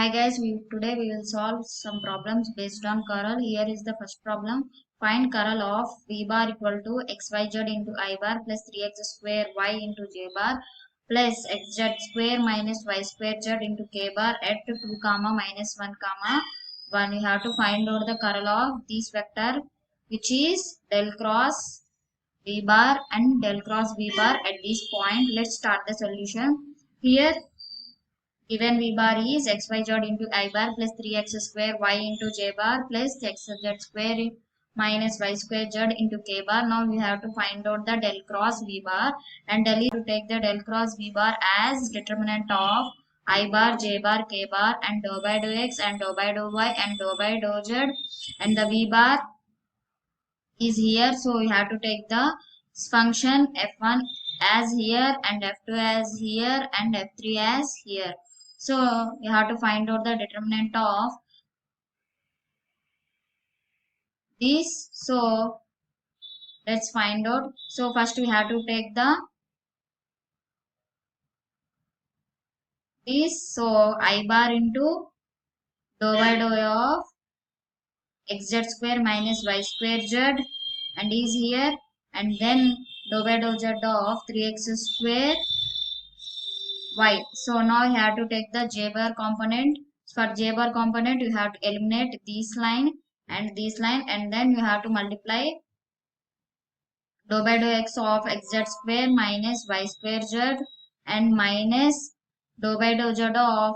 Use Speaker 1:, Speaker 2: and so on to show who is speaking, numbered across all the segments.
Speaker 1: Hi guys, today we will solve some problems based on curl. Here is the first problem. Find curl of v bar equal to xyz into I bar plus 3x square y into j bar plus xz square minus y square z into k bar at 2 comma minus 1 comma 1. You have to find out the curl of this vector, which is del cross v bar and del cross v bar at this point. Let's start the solution. Here given v bar is xyz into I bar plus 3x square y into j bar plus xz square minus y square z into k bar. Now we have to find out the del cross v bar, and del is to take the del cross v bar as determinant of I bar, j bar, k bar, and dou by dou x and dou by dou y and dou by dou z, and the v bar is here, so we have to take the function f1 as here and f2 as here and f3 as here. So you have to find out the determinant of this. So let's find out. So first we have to take the this. So I bar into dou by dou of xz square minus y square z and is here, and then dou by dou z of 3x square y. So now you have to take the j bar component. For j bar component you have to eliminate this line and this line, and then you have to multiply dou by dou x of xz square minus y square z and minus dou by dou z of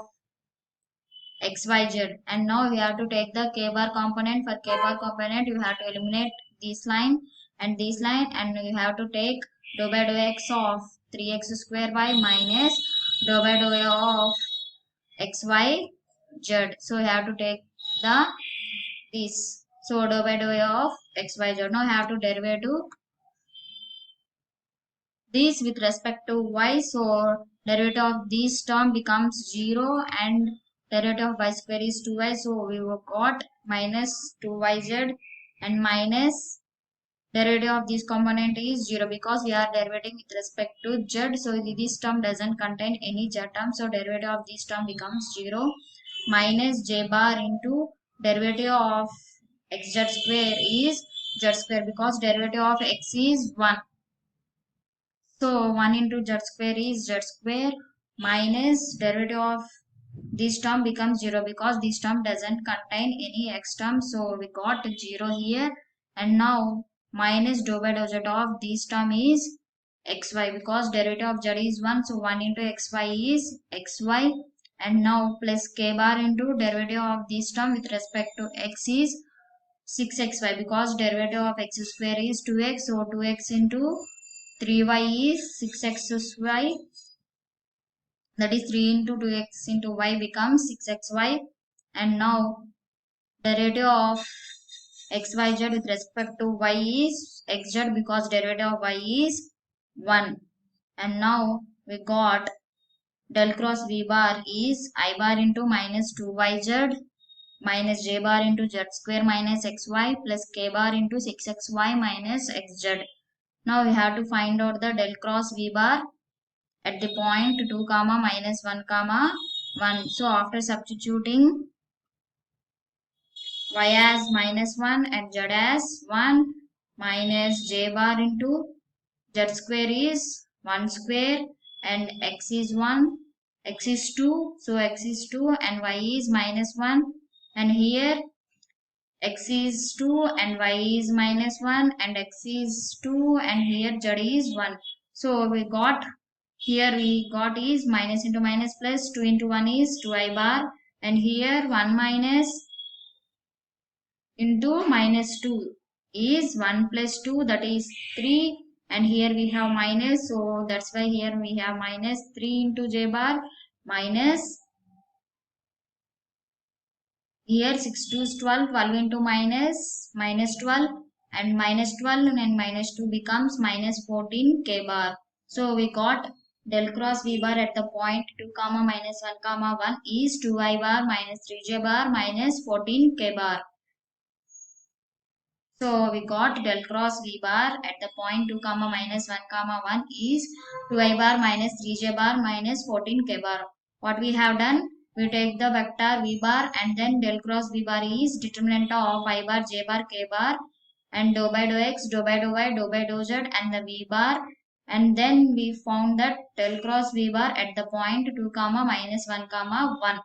Speaker 1: xyz. And now we have to take the k bar component. For k bar component you have to eliminate this line and this line, and you have to take dou by dou x of 3x square y minus dou by dou of xy z. So you have to take the this. So dou by dou of xy z. Now you have to derivative this with respect to y. So derivative of this term becomes 0 and derivative of y square is 2y. So we got minus 2yz and minus derivative of this component is 0 because we are derivating with respect to z. So this term doesn't contain any z term. So derivative of this term becomes 0 minus j bar into derivative of xz square is z square because derivative of x is 1. So 1 into z square is z square minus derivative of this term becomes 0 because this term doesn't contain any x term. So we got 0 here, and now minus dou by dou z of this term is xy because derivative of z is 1. So 1 into xy is xy, and now plus k bar into derivative of this term with respect to x is 6xy because derivative of x square is 2x. So 2x into 3y is 6xy, that is 3 into 2x into y becomes 6xy, and now derivative of xyz with respect to y is xz because derivative of y is 1, and now we got del cross v bar is I bar into minus 2yz minus j bar into z square minus xy plus k bar into 6xy minus xz. Now we have to find out the del cross v bar at the point 2 comma minus 1 comma 1. So after substituting y as minus 1 and z as 1 minus j bar into z square is 1 square and x is 1, x is 2, so x is 2 and y is minus 1, and here x is 2 and y is minus 1 and x is 2 and here z is 1. So we got here we got is minus into minus plus 2 into 1 is 2I bar, and here 1 minus into minus 2 is 1 plus 2, that is 3, and here we have minus, so that's why here we have minus 3 into j bar minus here 6 2 is 12, 12 into minus 12, and minus 12 and minus 2 becomes minus 14 k bar. So we got del cross v bar at the point 2 comma minus 1 comma 1 is 2I bar minus 3j bar minus 14 k bar. So we got del cross v bar at the point 2 comma minus 1 comma 1 is 2I bar minus 3j bar minus 14 k bar. What we have done? we take the vector v bar, and then del cross v bar is determinant of I bar, j bar, k bar, and dou by dou x, dou by dou y, dou by dou z, and the v bar. And then we found that del cross v bar at the point 2 comma minus 1 comma 1.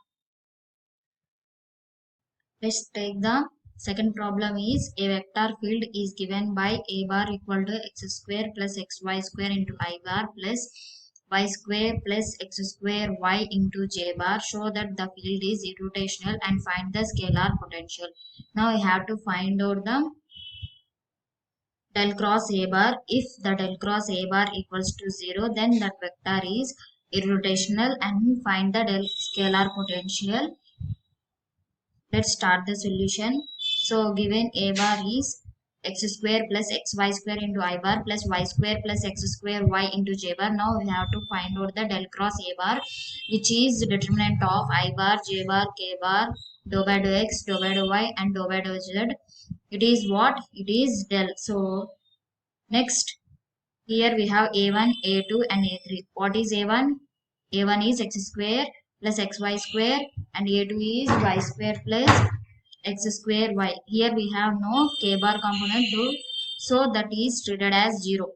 Speaker 1: Let's take the second problem. Is a vector field is given by a bar equal to x square plus xy square into I bar plus y square plus x square y into j bar. Show that the field is irrotational and find the scalar potential. Now we have to find out the del cross a bar. If the del cross a bar equals to 0, then that vector is irrotational, and find the del scalar potential. Let's start the solution. So given a bar is x square plus xy square into I bar plus y square plus x square y into j bar. Now we have to find out the del cross a bar, which is determinant of I bar, j bar, k bar, dou by dou x, dou by dou y, and dou by dou z. It is what? It is del. So next, here we have a1, a2, and a3. What is a1? a1 is x square plus xy square, and a2 is y square plus x square y. Here we have no k bar component though, so that is treated as 0.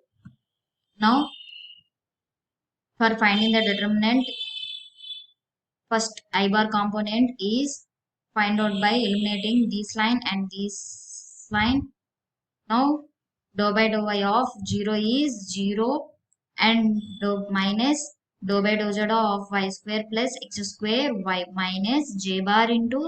Speaker 1: Now for finding the determinant, first I bar component is find out by eliminating this line and this line. Now dou by dou y of 0 is 0, and minus dou by dou z of y square plus x square y minus j bar into,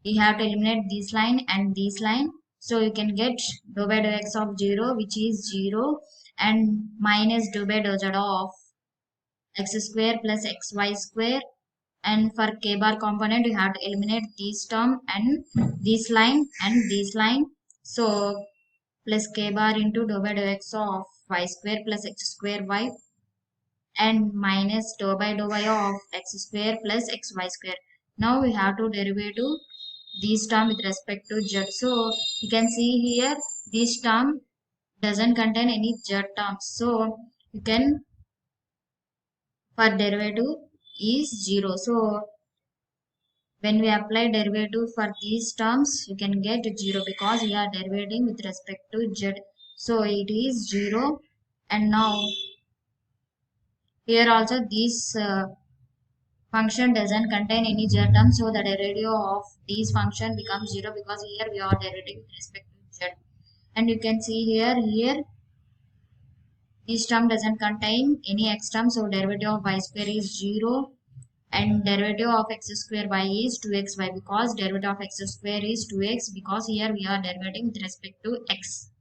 Speaker 1: we have to eliminate this line and this line. So you can get dou by dou x of 0, which is 0, and minus dou by dou z of x square plus xy square. And for k bar component, you have to eliminate this term and this line and this line. So plus k bar into dou by dou x of y square plus x square y, and minus dou by dou y of x square plus xy square. Now we have to derivative this term with respect to z. So you can see here this term doesn't contain any z terms. So you can, for derivative is 0. So when we apply derivative for these terms, you can get 0 because we are derivating with respect to z. So it is 0. And now here also this function doesn't contain any z term, so the derivative of this function becomes 0 because here we are derivating with respect to z. And you can see here this term doesn't contain any x term, so derivative of y square is 0, and derivative of x square y is 2xy because derivative of x square is 2x, because here we are derivating with respect to x.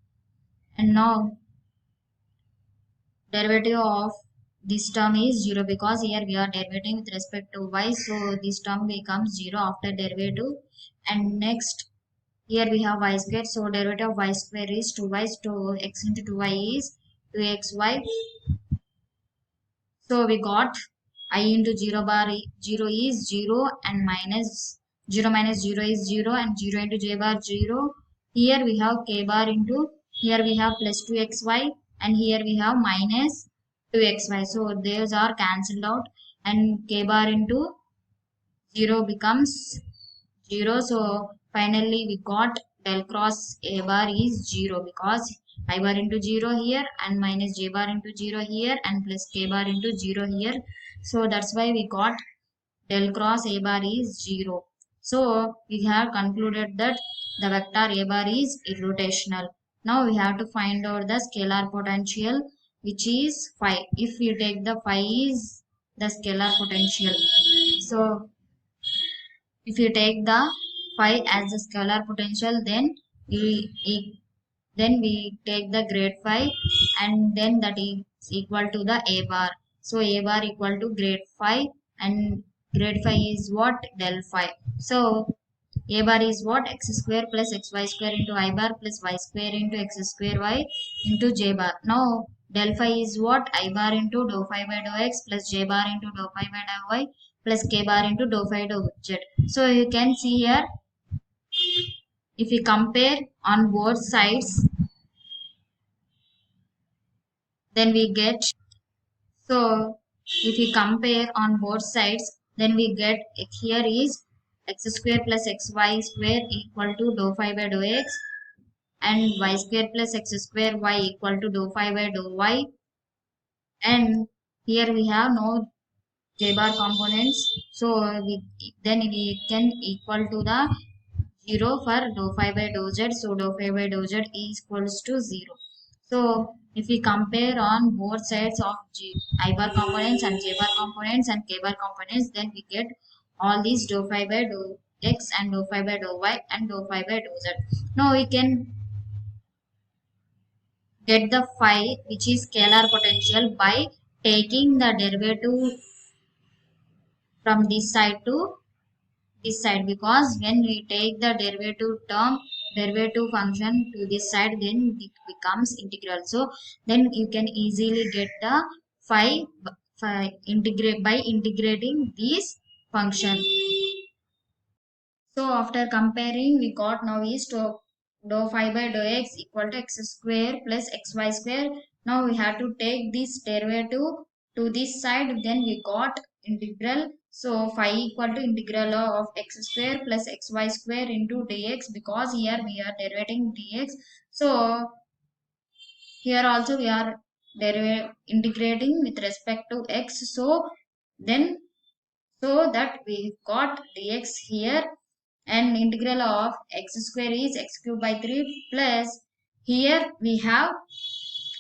Speaker 1: And now derivative of this term is 0 because here we are derivating with respect to y, so this term becomes 0 after derivative. And next, here we have y square, so derivative of y square is 2y, so x into 2y is 2xy. So we got I into 0 bar 0 is 0, and minus 0 minus 0 is 0, and 0 into j bar 0. Here we have k bar into, here we have plus 2xy, and here we have minus 2xy. So those are cancelled out, and k bar into 0 becomes 0. So finally we got del cross a bar is 0 because I bar into 0 here, and minus j bar into 0 here, and plus k bar into 0 here. So that's why we got del cross a bar is 0. So we have concluded that the vector a bar is irrotational. Now we have to find out the scalar potential, which is phi. If we take the phi is the scalar potential. So if you take the phi as the scalar potential, then we take the grade phi, and then that is equal to the a bar. So a bar equal to grade phi, and grade phi is what? Del phi. So a bar is what? X square plus xy square into I bar plus y square into x square y into j bar. Now del phi is what? I bar into dou phi by dou x plus j bar into dou phi by dou y plus k bar into dou phi dou z. So you can see here, if we compare on both sides, then we get, so if we compare on both sides, then we get here is x square plus xy square equal to dou phi by dou x, and y square plus x square y equal to dou phi by dou y, and here we have no j bar components, so then we can equal to the 0 for dou phi by dou z, so dou phi by dou z is equals to 0. So if we compare on both sides of I bar components and j bar components and k bar components, then we get all these dou phi by dou x and dou phi by dou y and dou phi by dou z. Now we can get the phi, which is scalar potential, by taking the derivative from this side to this side, because when we take the derivative function to this side, then it becomes integral. So then you can easily get the phi integrate by integrating this function. So after comparing, we got now is to dou phi by dou x equal to x square plus xy square. Now we have to take this derivative to this side, then we got integral. So phi equal to integral of x square plus xy square into dx, because here we are derivating dx. So here also we are integrating with respect to x. So then so that we got dx here, and integral of x square is x cube by 3 plus here we have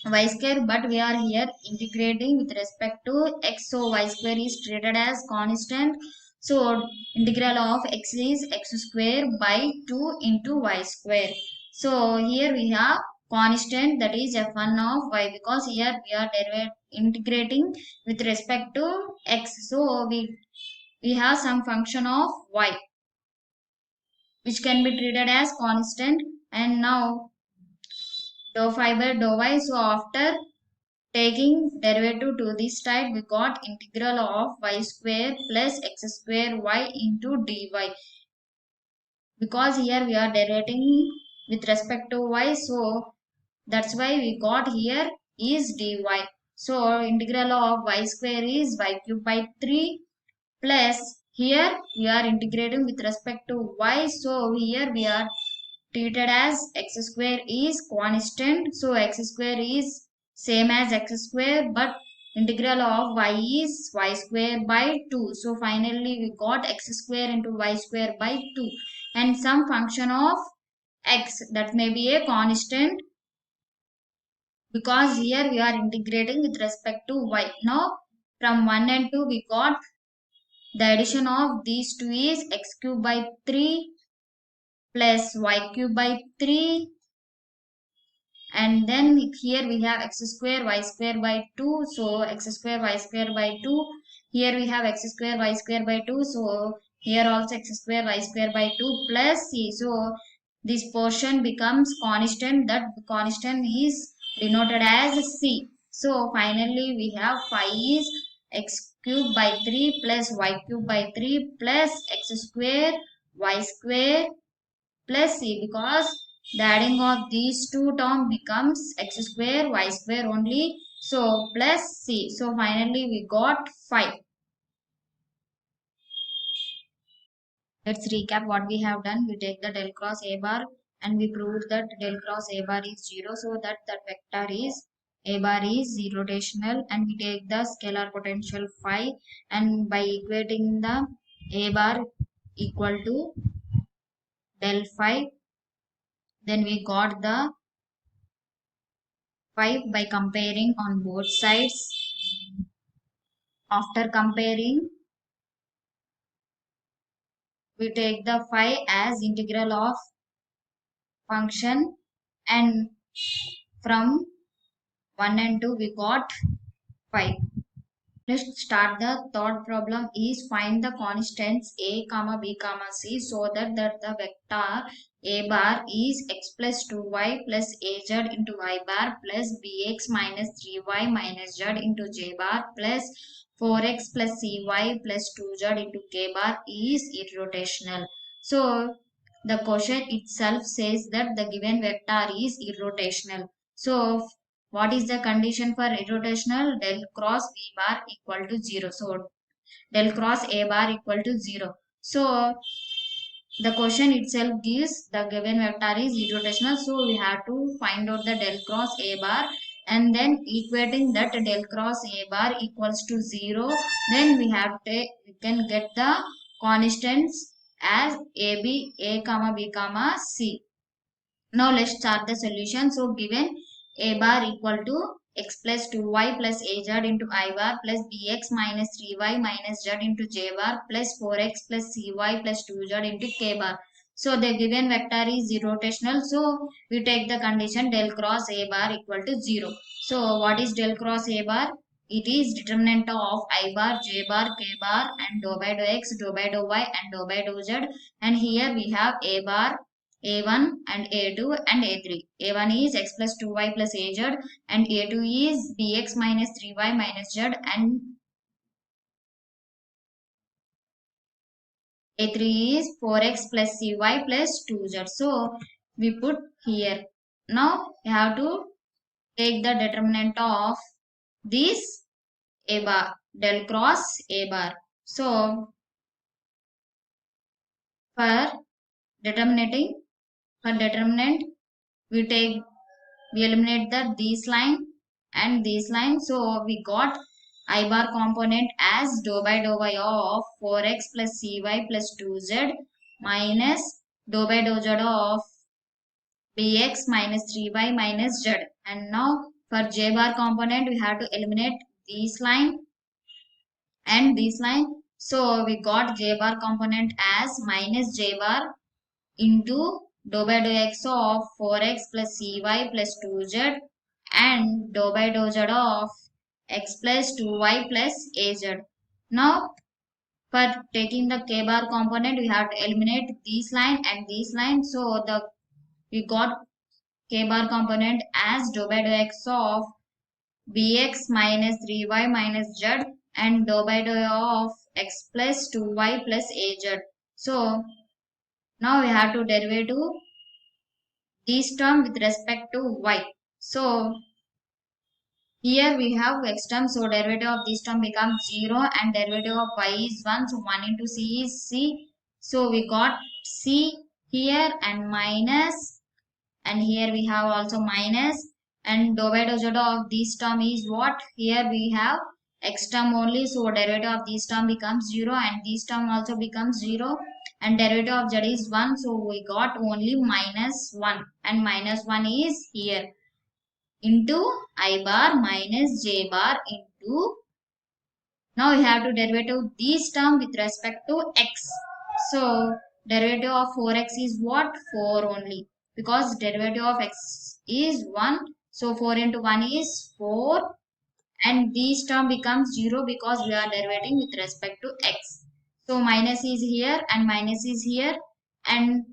Speaker 1: y square, but we are here integrating with respect to x, so y square is treated as constant. So integral of x is x square by 2 into y square. So here we have constant, that is f1 of y, because here we are integrating with respect to x, so we have some function of y which can be treated as constant. And now dou phi by dou y, so after taking derivative to this side, we got integral of y square plus x square y into dy, because here we are derivating with respect to y, so that's why we got here is dy. So integral of y square is y cube by 3 plus here we are integrating with respect to y, so here we are treated as x square is constant, so x square is same as x square, but integral of y is y square by 2, so finally we got x square into y square by 2, and some function of x that may be a constant, because here we are integrating with respect to y. Now from 1 and 2 we got the addition of these two is x cube by 3 plus y cube by 3, and then here we have x square y square by 2, so x square y square by 2, here we have x square y square by 2, so here also x square y square by 2 plus c, so this portion becomes constant, that constant is denoted as c. So finally we have phi is x cube by 3 plus y cube by 3 plus x square y square plus c, because the adding of these two terms becomes x square y square only, so plus c. So finally we got 5. Let's recap what we have done. We take the del cross a bar and we proved that del cross a bar is 0, so that vector is a bar is irrotational, and we take the scalar potential phi, and by equating the a bar equal to del phi, then we got the 5 by comparing on both sides. After comparing, we take the phi as integral of function, and from 1 and 2 we got 5. Let's start the third problem is find the constants a comma b comma c, so that the vector a bar is x plus 2y plus az into y bar plus bx minus 3y minus z into j bar plus 4x plus cy plus 2z into k bar is irrotational. So the question itself says that the given vector is irrotational. So what is the condition for irrotational? Del cross v bar equal to 0. So del cross A bar equal to 0. So the question itself gives the given vector is irrotational, so we have to find out the del cross A bar, and then equating that del cross A bar equals to 0, then we can get the constants as A comma B comma C. Now let's start the solution. So given A bar equal to x plus 2y plus az into I bar plus bx minus 3y minus z into j bar plus 4x plus cy plus 2z into k bar. So the given vector is irrotational. So we take the condition del cross A bar equal to 0. So what is del cross A bar? It is determinant of I bar, j bar, k bar and dou by dou x, dou by dou y and dou by dou z. And here we have A bar, a1 and a2 and a3. a1 is x plus 2y plus az and a2 is bx minus 3y minus z and a3 is 4x plus cy plus 2z. So we put here. Now we have to take the determinant of this A bar, del cross A bar. So for determining, for determinant, we eliminate this line and this line. So we got I bar component as dou by dou y of 4x plus cy plus 2z minus dou by dou z of bx minus 3y minus z. And now for j bar component we have to eliminate this line and this line. So we got j bar component as minus j bar into dou by dou x of 4x plus cy plus 2z and dou by dou z of x plus 2y plus az. Now for taking the k bar component we have to eliminate this line and this line. So we got k bar component as dou by dou x of bx minus 3y minus z and dou by dou of x plus 2y plus az. So now we have to derivative this term with respect to y. So here we have x term, so derivative of this term becomes 0 and derivative of y is 1, so 1 into c is c. So we got c here and minus, and here we have also minus, and dou by dou z of this term is what? Here we have x term only, so derivative of this term becomes 0 and this term also becomes 0 and derivative of z is 1, so we got only minus 1 and minus 1 is here into I bar minus j bar into, now we have to derivative this term with respect to x. So derivative of 4x is what? 4 only, because derivative of x is 1, so 4 into 1 is 4 and this term becomes 0 because we are derivating with respect to x. So minus is here and minus is here and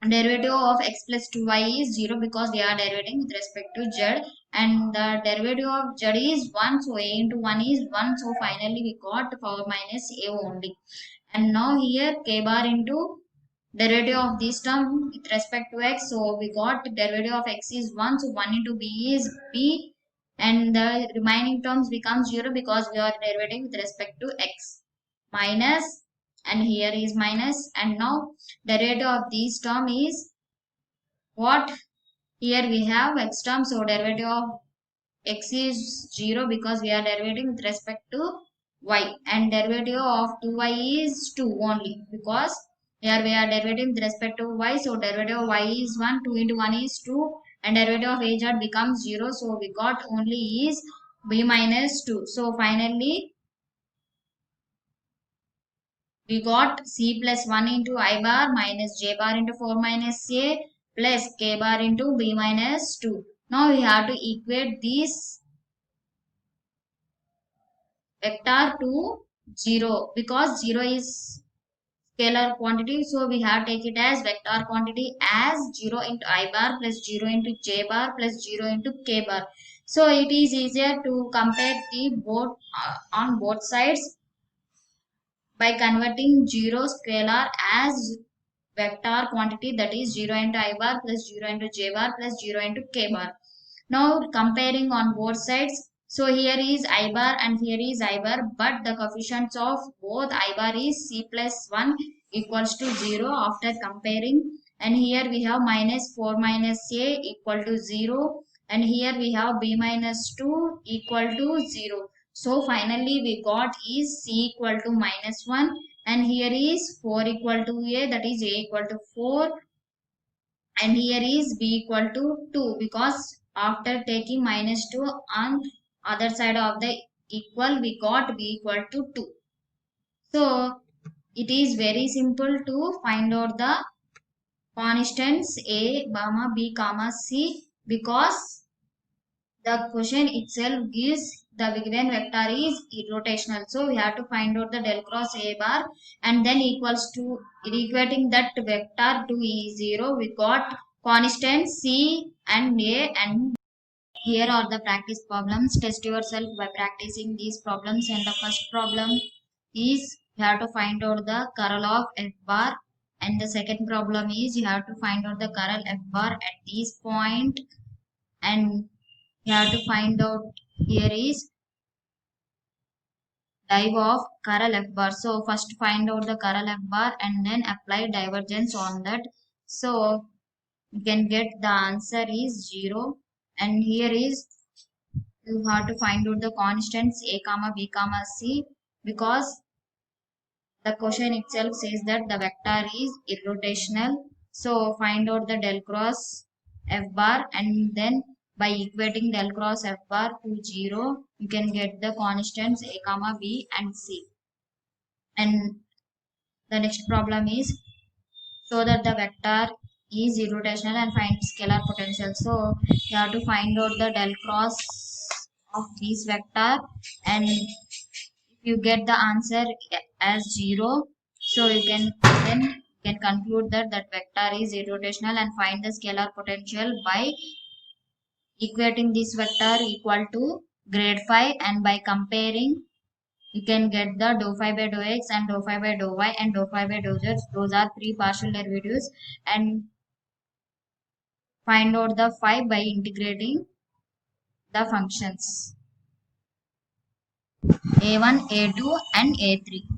Speaker 1: derivative of x plus 2y is 0 because we are derivating with respect to z, and the derivative of z is 1, so a into 1 is 1, so finally we got power minus a only. And now here k bar into derivative of this term with respect to x, so we got derivative of x is 1, so 1 into b is b and the remaining terms become 0 because we are derivating with respect to x minus, and here is minus, and now derivative of this term is what? Here we have x term, so derivative of x is 0 because we are derivating with respect to y, and derivative of 2y is 2 only because here we are derivating with respect to y, so derivative of y is 1, 2 into 1 is 2 and derivative of az becomes 0, so we got only is b minus 2. So finally we got c plus 1 into I bar minus j bar into 4 minus a plus k bar into b minus 2. Now we have to equate this vector to 0 because 0 is scalar quantity, so we have to take it as vector quantity as 0 into I bar plus 0 into j bar plus 0 into k bar. So it is easier to compare the both on both sides by converting 0 scalar as vector quantity, that is 0 into I bar plus 0 into j bar plus 0 into k bar. Now comparing on both sides, So here is I bar and here is I bar, but the coefficients of both I bar is c plus 1 equals to 0 after comparing. And here we have minus 4 minus a equal to 0. And here we have b minus 2 equal to 0. So finally we got is c equal to minus 1. And here is 4 equal to a, that is a equal to 4. And here is b equal to 2, because after taking minus 2 on other side of the equal, we got b equal to 2. So it is very simple to find out the constants a comma b comma c, because the question itself gives the given vector is irrotational. So we have to find out the del cross a bar and then equals to equating that vector to E0. We got constants C and A, and here are the practice problems. Test yourself by practicing these problems. And the first problem is you have to find out the curl of F bar, and the second problem is you have to find out the curl F bar at this point, and you have to find out here is div of curl F bar. So first find out the curl F bar and then apply divergence on that. So you can get the answer is 0. And here is you have to find out the constants a comma b comma c, because the question itself says that the vector is irrotational. So find out the del cross F bar, and then by equating del cross F bar to 0, you can get the constants a comma b and c. And the next problem is so that the vector is irrotational and find scalar potential. So you have to find out the del cross of this vector, and if you get the answer as 0, so you can then you can conclude that that vector is irrotational and find the scalar potential by equating this vector equal to grade phi, and by comparing you can get the dou phi by dou x and dou phi by dou y and dou phi by dou z. Those are three partial derivatives, and find out the phi by integrating the functions a1, a2 and a3.